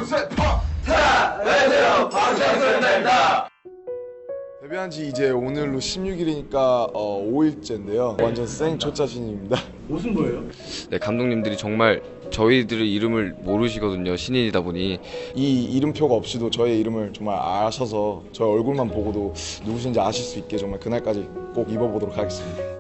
셋, 파! 안녕하세요, 방탄소년단입니다. 데뷔한 지 이제 오늘로 16일이니까 5일째인데요. 완전 생 초짜신입니다. 무슨 거예요? 네, 감독님들이 정말 저희들의 이름을 모르시거든요. 신인이다 보니. 이 이름표가 없이도 저의 이름을 정말 아셔서 저의 얼굴만 보고도 누구신지 아실 수 있게 정말 그날까지 꼭 입어보도록 하겠습니다.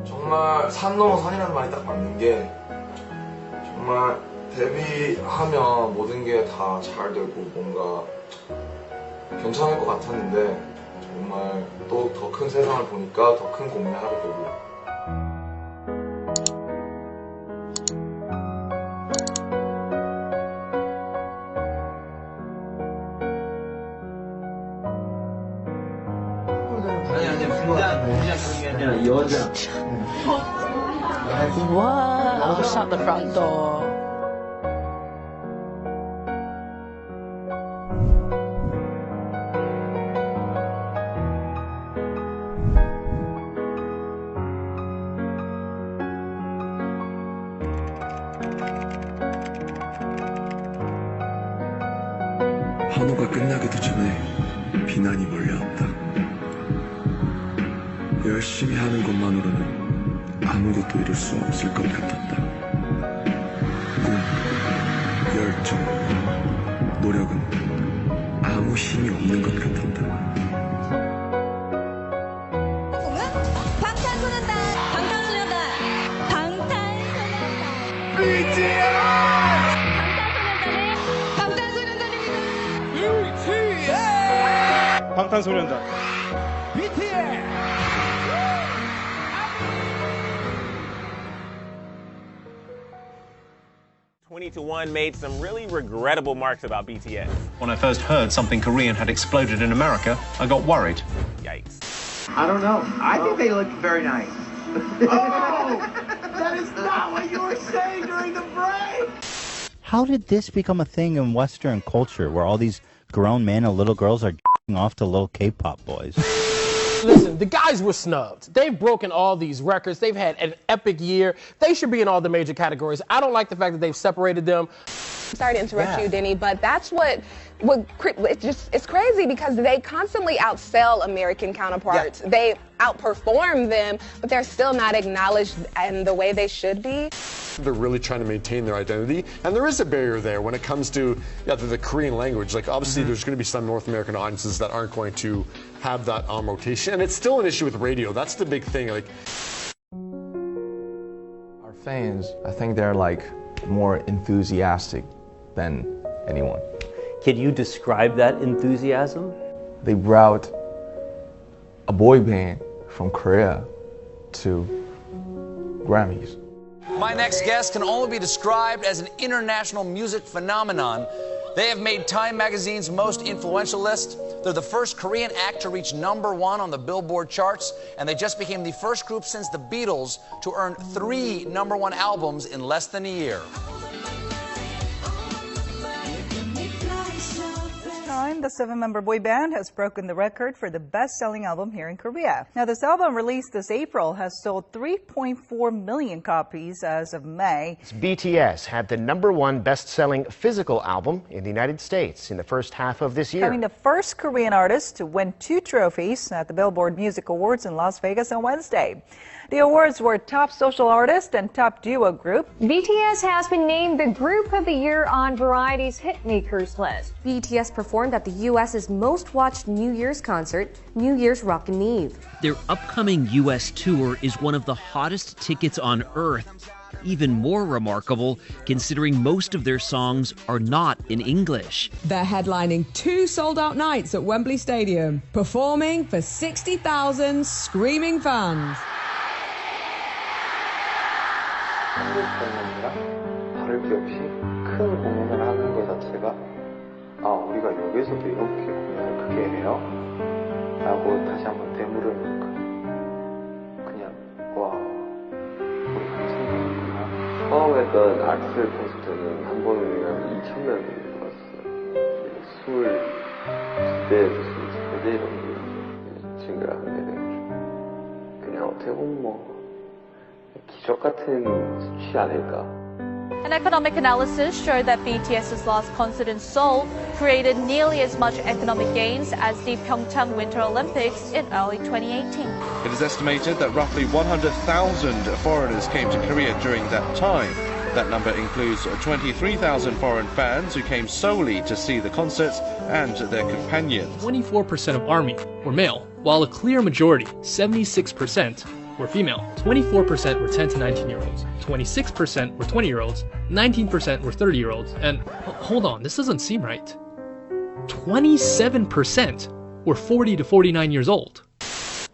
정말 산 넘어 산이라는 말이 딱 맞는 게 정말 데뷔하면 모든 게 다 잘 되고 뭔가 괜찮을 것 같았는데 정말 또 더 큰 세상을 보니까 더 큰 고민을 하게 되고 여자. Wow, shut the front door. 환호가 끝나기도 전에 비난이 몰려왔다. 열심히 하는 것만으로는 아무것도 이룰 수 없을 것 같았다. 꿈, 열정, 노력은 아무 힘이 없는 것 같았다. 방탄소년단! BTS! 방탄소년단입니다! 방탄소년단. BTS! 20-1 made some really regrettable remarks about BTS. When I first heard something Korean had exploded in America, I got worried. Yikes. I don't know. I think they look very nice. Oh! That is not what you were saying during the break! How did this become a thing in Western culture where all these grown men and little girls are off to little K-pop boys? Listen, the guys were snubbed. They've broken all these records. They've had an epic year. They should be in all the major categories. I don't like the fact that they've separated them. Sorry to interrupt you, Denny, but that's it's crazy because they constantly outsell American counterparts. Yeah. They outperform them, but they're still not acknowledged in the way they should be. They're really trying to maintain their identity, and there is a barrier there when it comes to the Korean language. Like, obviously, there's going to be some North American audiences that aren't going to have that rotation, and it's still an issue with radio. That's the big thing. Like, our fans, I think they're like more enthusiastic than anyone. Can you describe that enthusiasm? They brought a boy band from Korea to Grammys. My next guest can only be described as an international music phenomenon. They have made Time Magazine's most influential list. They're the first Korean act to reach #1 on the Billboard charts, and they just became the first group since the Beatles to earn 3 #1 albums in less than a year. The 7-member boy band has broken the record for the best-selling album here in Korea. Now, this album, released this April, has sold 3.4 million copies as of May. BTS had the #1 best-selling physical album in the United States in the first half of this year. Becoming the first Korean artist to win 2 trophies at the Billboard Music Awards in Las Vegas on Wednesday. The awards were Top Social Artist and Top Duo Group. BTS has been named the Group of the Year on Variety's Hitmakers list. BTS performed at the U.S.'s most watched New Year's concert, New Year's Rockin' Eve. Their upcoming U.S. tour is one of the hottest tickets on earth. Even more remarkable, considering most of their songs are not in English. They're headlining 2 sold-out nights at Wembley Stadium, performing for 60,000 screaming fans. 다를 게 없이 큰 공연을 하는 것 자체가 우리가 여기서도 이렇게 공연을 크게 해요? 라고 다시 한번 되물을 만큼 그냥 와 우리 방송이구나. 처음 했던 악셀 콘서트는 한 번이면 2,000명이 들었어요. 22대에서 23대 정도 증가하게 그냥 어떻게 보면 뭐 기적 같은 수치 아닐까. An economic analysis showed that BTS's last concert in Seoul created nearly as much economic gains as the Pyeongchang Winter Olympics in early 2018. It is estimated that roughly 100,000 foreigners came to Korea during that time. That number includes 23,000 foreign fans who came solely to see the concerts and their companions. 24% of ARMY were male, while a clear majority, 76%, were female. 24% were 10 to 19-year-olds, 26% were 20-year-olds, 19% were 30-year-olds, and hold on, this doesn't seem right. 27% were 40 to 49 years old.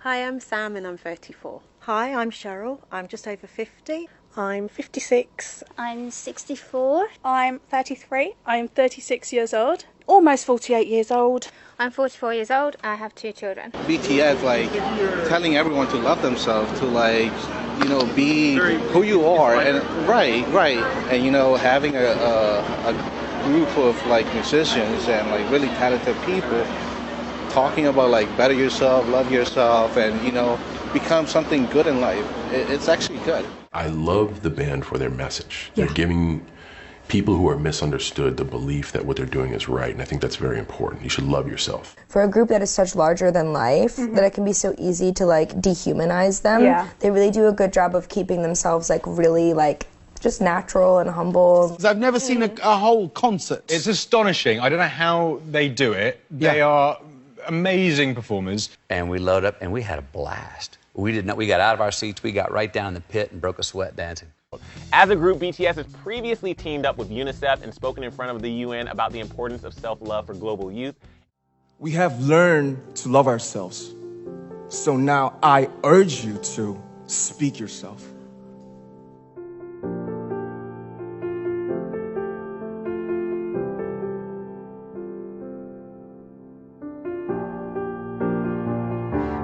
Hi, I'm Sam and I'm 34. Hi, I'm Cheryl. I'm just over 50. I'm 56. I'm 64. I'm 33. I'm 36 years old. Almost 48 years old. I'm 44 years old. I have 2 children. BTS, like, telling everyone to love themselves, to, like, you know, be who you are. And right. And, you know, having a group of, like, musicians and, like, really talented people talking about, like, better yourself, love yourself, and, you know, become something good in life. It's actually good. I love the band for their message. They're giving people who are misunderstood the belief that what they're doing is right, and I think that's very important. You should love yourself. For a group that is such larger than life, that it can be so easy to like dehumanize them, they really do a good job of keeping themselves like really like just natural and humble. I've never seen a whole concert. It's astonishing. I don't know how they do it. They are amazing performers. And we load up and we had a blast. We got out of our seats, we got right down in the pit and broke a sweat dancing. As a group, BTS has previously teamed up with UNICEF and spoken in front of the UN about the importance of self-love for global youth. We have learned to love ourselves. So now I urge you to speak yourself.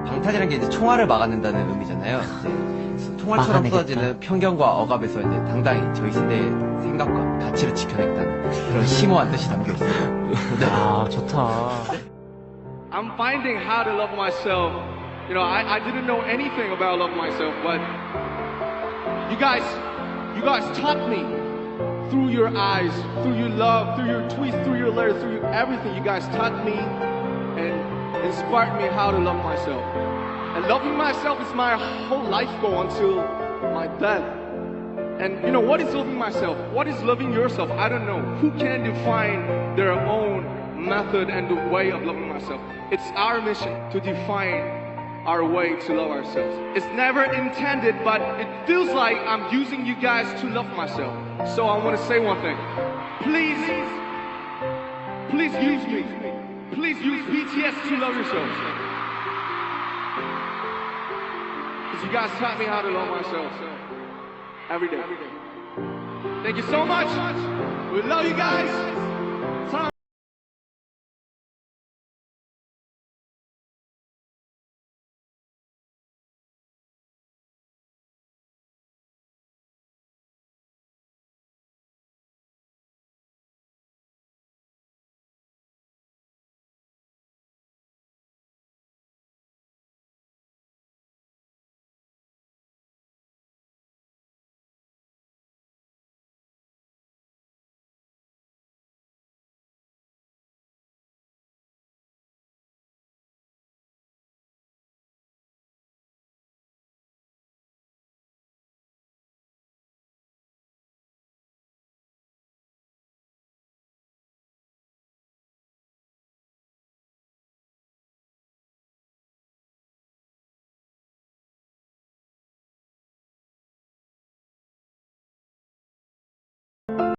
방탄이라는 게 이제 총알을 막아낸다는 의미잖아요. 총알처럼 쏟아지는 편견과 억압에서 이제 당당히 저희 세대의 생각과 가치를 지켜냈다는 그런 심오한 뜻이 담겨 있어요. 아, 좋다. I'm finding how to love myself. You know, I didn't know anything about love myself, but you guys taught me through your eyes, through your love, through your tweets, through your letters, through everything. You guys taught me and inspired me how to love myself. And loving myself is my whole life goal until my death. And you know, what is loving myself? What is loving yourself? I don't know. Who can define their own method and the way of loving myself? It's our mission to define our way to love ourselves. It's never intended, but it feels like I'm using you guys to love myself. So I want to say one thing. Please use me. Please use BTS to love yourselves. Because you guys taught me how to love myself every day. Thank you so much. We love you guys.